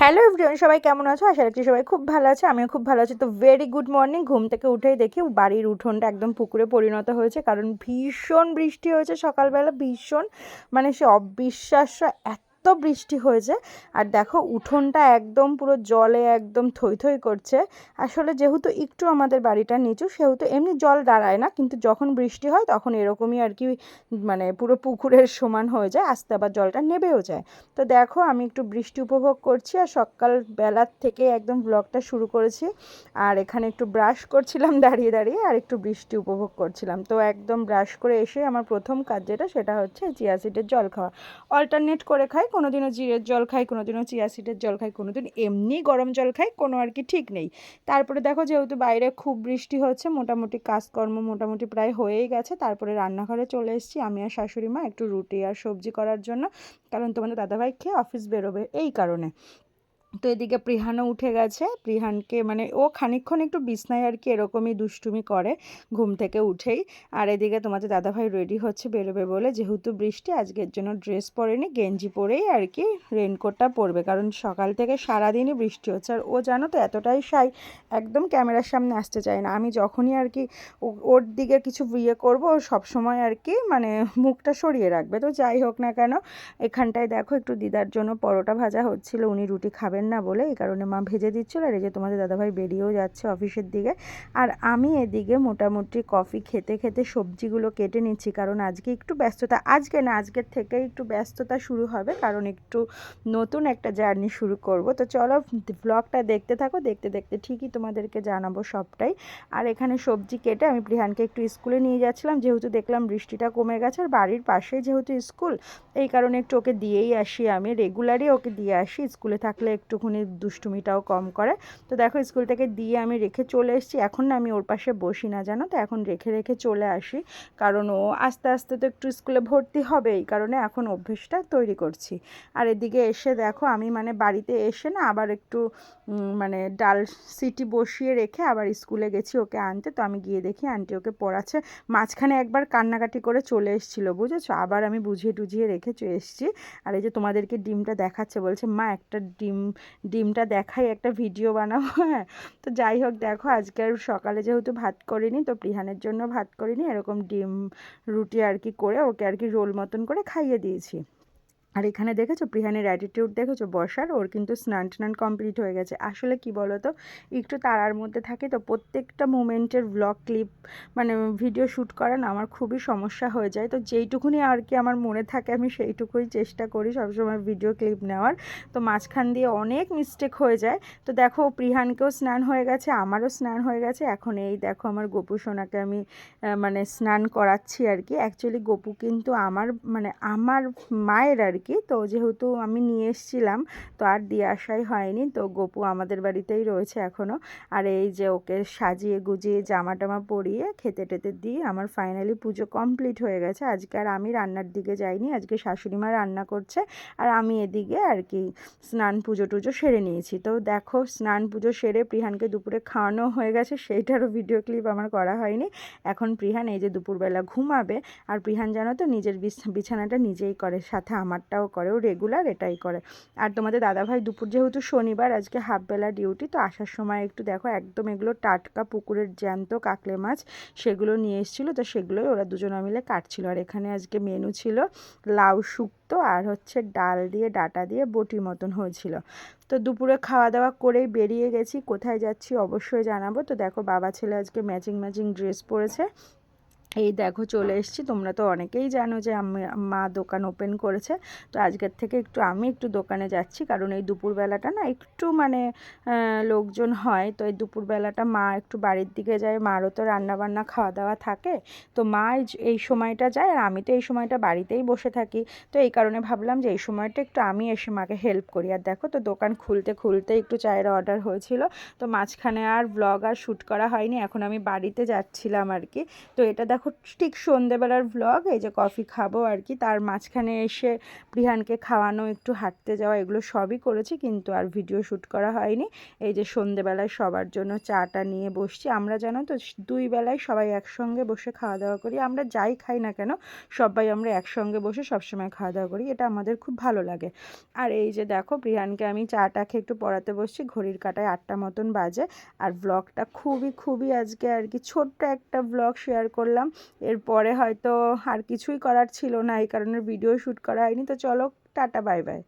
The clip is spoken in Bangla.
হ্যালো এভরিওয়ান, সবাই কেমন আছো? আশা রাখছি সবাই খুব ভালো আছে। আমিও খুব ভালো আছি। তো ভেরি গুড মর্নিং। ঘুম থেকে উঠেই দেখি বাড়ির উঠোনটা একদম পুকুরে পরিণত হয়েছে, কারণ ভীষণ বৃষ্টি হয়েছে সকালবেলা। ভীষণ মানে সে অবিশ্বাস্য এত বৃষ্টি হয়েছে। আর দেখো উঠোনটা একদম পুরো জলে একদম থই থই করছে। আসলে যেহেতু একটু আমাদের বাড়িটা নিচু, সেহেতু এমনি জল দাঁড়ায় না, কিন্তু যখন বৃষ্টি হয় তখন এরকমই আর কি, মানে পুরো পুকুরের সমান হয়ে যায়, আস্তে আবার জলটা নেবেও যায়। তো দেখো আমি একটু বৃষ্টি উপভোগ করছি, আর সকাল বেলার থেকে একদম ব্লগটা শুরু করেছি। আর এখানে একটু ব্রাশ করছিলাম দাঁড়িয়ে দাঁড়িয়ে, আর একটু বৃষ্টি উপভোগ করছিলাম। তো একদম ব্রাশ করে এসে আমার প্রথম কাজ যেটা, সেটা হচ্ছে চিয়া সিডের জল খাওয়া। অল্টারনেট করে খাই, কোনোদিনও জিরের জল খাই, কোনোদিনও চিয়া সিডের জল খাই, কোনোদিন এমনি গরম জল খাই, কোনো আর কি ঠিক নেই। তারপরে দেখো যেহেতু বাইরে খুব বৃষ্টি হচ্ছে, মোটামুটি কাজকর্ম মোটামুটি প্রায় হয়েই গেছে। তারপরে রান্নাঘরে চলে এসেছি আমি আর শাশুড়ি মা একটু রুটি আর সবজি করার জন্য, কারণ তোমাদের দাদাভাই খেয়ে অফিস বেরোবে এই কারণে। তো এদিকে প্রিহানও উঠে গেছে। প্রিহানকে মানে ও খানিকক্ষণ একটু বিছনায় আর কি এরকমই দুষ্টুমি করে ঘুম থেকে উঠেই। আর এদিকে তোমাদের দাদাভাই রেডি হচ্ছে বেরোবে বলে, যেহেতু বৃষ্টি আজকের জন্য ড্রেস পরেনি, গেঞ্জি পরেই আর কি রেনকোটটা পরবে, কারণ সকাল থেকে সারাদিনই বৃষ্টি হচ্ছে। আর ও জানো তো এতটাই শাই, একদম ক্যামেরার সামনে আসতে চায় না। আমি যখনই আর কি ওর দিকে কিছু করবো, ও সবসময় আর কি মানে মুখটা সরিয়ে রাখবে। তো যাই হোক না কেন, এখানটায় দেখো একটু দিদার জন্য পরোটা ভাজা হচ্ছিল, উনি রুটি খাবেন না বলে, এই কারণে মা ভেজে দিচ্ছিল। আর এই যে তোমাদের দাদাভাই বেরিয়েও যাচ্ছে অফিসের দিকে, আর আমি এদিকে মোটামুটি কফি খেতে খেতে সবজিগুলো কেটে নিচ্ছি, কারণ আজকে একটু ব্যস্ততা, আজকে না আজকের থেকেই একটু ব্যস্ততা শুরু হবে, কারণ একটু নতুন একটা জার্নি শুরু করব। তো চলো ব্লগটা দেখতে থাকো, দেখতে দেখতে ঠিকই তোমাদেরকে জানাবো সবটাই। আর এখানে সবজি কেটে আমি প্রিহানকে একটু স্কুলে নিয়ে যাচ্ছিলাম, যেহেতু দেখলাম বৃষ্টিটা কমে গেছে, আর বাড়ির পাশেই যেহেতু স্কুল, এই কারণে একটু ওকে দিয়েই আসি। আমি রেগুলারই ওকে দিয়ে আসি, স্কুলে থাকলে একটুখানি দুষ্টুমিটাও কম করে। তো দেখো স্কুল থেকে দিয়ে আমি রেখে চলে এসেছি। এখন না আমি ওর পাশে বসি না জানো তো, এখন রেখে রেখে চলে আসি, কারণ ও আস্তে আস্তে তো একটু স্কুলে ভর্তি হবে, এই কারণে এখন অভ্যেসটা তৈরি করছি। আর এদিকে এসে দেখো আমি মানে বাড়িতে এসে না আবার একটু মানে ডাল সিটি বসিয়ে রেখে আবার স্কুলে গেছি ওকে আনতে। তো আমি গিয়ে দেখি আন্টি ওকে পড়াচ্ছে। মাঝখানে একবার কান্নাকাটি করে চলে এসেছিলো, বুঝেছো, আবার আমি বুঝিয়ে টুঝিয়ে রেখে এসেছি। আর এই যে তোমাদেরকে ডিমটা দেখাচ্ছে, বলছে মা একটা ডিমটা দেখাই, একটা ভিডিও বানাবো। হ্যাঁ, তো যাই হোক দেখো আজকের সকালে যেহেতু ভাত করিনি, তো প্রিহানের জন্য ভাত করিনি, এরকম ডিম রুটি আর কি করে ওকে আর কি রোল মতন করে খাইয়ে দিয়েছি। আর এখানে দেখেছো প্রিহানের অ্যাটিটিউড দেখেছো বসার, ওর কিন্তু স্নান টান কমপ্লিট হয়ে গেছে। আসলে কি বলো তো, একটু তাড়ার মধ্যে থাকে, তো প্রত্যেকটা মোমেন্টের ব্লগ ক্লিপ মানে ভিডিও শ্যুট করা না আমার খুবই সমস্যা হয়ে যায়। তো যেইটুকুনি আর কি আমার মনে থাকে আমি সেইটুকুই চেষ্টা করি সবসময় ভিডিও ক্লিপ নেওয়ার। তো মাঝখান দিয়ে অনেক মিস্টেক হয়ে যায়। তো দেখো প্রিহানকেও স্নান হয়ে গেছে, আমারও স্নান হয়ে গেছে। এখন এই দেখো আমার গোপু সোনাকে আমি মানে স্নান করাচ্ছি আর কি। অ্যাকচুয়ালি গোপু কিন্তু আমার মানে আমার মায়ের আর কি, তো যেহেতু আমি নিয়ে এসেছিলাম তো আর দিয়ে আসাই হয়নি। তো গোপু আমাদের বাড়িতেই রয়েছে এখনও। আর এই যে ওকে সাজিয়ে গুজিয়ে জামা টামা পরিয়ে খেতে টেতে দিয়ে আমার ফাইনালি পুজো কমপ্লিট হয়ে গেছে। আজকে আর আমি রান্নার দিকে যাইনি, আজকে শাশুড়ি মা রান্না করছে, আর আমি এদিকে আর কি স্নান পুজো টুজো সেরে নিয়েছি। তো দেখো স্নান পুজো সেরে প্রিহানকে দুপুরে খাওয়ানো হয়ে গেছে, সেইটারও ভিডিও ক্লিপ আমার করা হয়নি। এখন প্রিহান এই যে দুপুরবেলা ঘুমাবে। আর প্রিহান জানো তো নিজের বিছানাটা নিজেই করে, সাথে আমারটাও করে, ও রেগুলার এটাই করে। আর তোমাদের দাদাভাই দুপুর যেহেতু শনিবার আজকে হাফবেলা ডিউটি, তো আসার সময় একটু দেখো একদম এগুলো টাটকা পুকুরের জ্যান্ত কাকলে মাছ সেগুলো নিয়ে এসেছিলো, তো সেগুলোই ওরা দুজনে মিলে কাটছিল। আর এখানে আজকে মেনু ছিল লাউ শুক্তো আর হচ্ছে ডাল দিয়ে ডাটা দিয়ে বটির মতন হয়েছিল। তো দুপুরে খাওয়া দাওয়া করেই বেরিয়ে গেছি, কোথায় যাচ্ছি অবশ্যই জানাবো। তো দেখো বাবা ছেলে আজকে ম্যাচিং ম্যাচিং ড্রেস পরেছে। এই দেখো চলে এসেছি। তোমরা তো অনেকেই জানো যে মা দোকান ওপেন করেছে, তো আজকের থেকে আমি একটু দোকানে যাচ্ছি, কারণ এই দুপুরবেলাটা না একটু মানে লোকজন হয়। তো এই দুপুরবেলাটা মা একটু বাড়ির দিকে যায়, মারও তো রান্নাবান্না খাওয়া দাওয়া থাকে, তো মা এই সময়টা যায়, আর আমি তো এই সময়টা বাড়িতেই বসে থাকি। তো এই কারণে ভাবলাম যে এই সময়টা একটু আমি এসে মাকে হেল্প করি। আর দেখো তো দোকান খুলতে খুলতে একটু চায়ের অর্ডার হয়েছিল, তো মাঝখানে আর ব্লগ আর শ্যুট করা হয়নি। এখন আমি বাড়িতে যাচ্ছিলাম আর কি। তো এটা দেখো দেখো ঠিক সন্ধেবেলার ভ্লগ, এই যে কফি খাবো আর কি, তার মাঝখানে এসে প্রিহানকে খাওয়ানো, একটু হাঁটতে যাওয়া, এগুলো সবই করেছি, কিন্তু আর ভিডিও শ্যুট করা হয়নি। এই যে সন্ধেবেলায় সবার জন্য চাটা নিয়ে বসছি। আমরা জানো তো 2 বেলায় সবাই একসঙ্গে বসে খাওয়া দাওয়া করি, আমরা যাই খাই না কেন সবাই আমরা একসঙ্গে বসে সবসময় খাওয়া দাওয়া করি, এটা আমাদের খুব ভালো লাগে। আর এই যে দেখো প্রিহানকে আমি চাটা খেয়ে একটু পড়াতে বসছি, ঘড়ির কাঁটায় 8টা মতন বাজে। আর ব্লগটা খুবই আজকে আর কি ছোট্ট একটা ব্লগ শেয়ার করলাম। এরপরে হয়তো আর কিছুই করার ছিল না, এই কারণে ভিডিও শ্যুট করা হয়নি। তো চলো, টাটা, বাই বাই।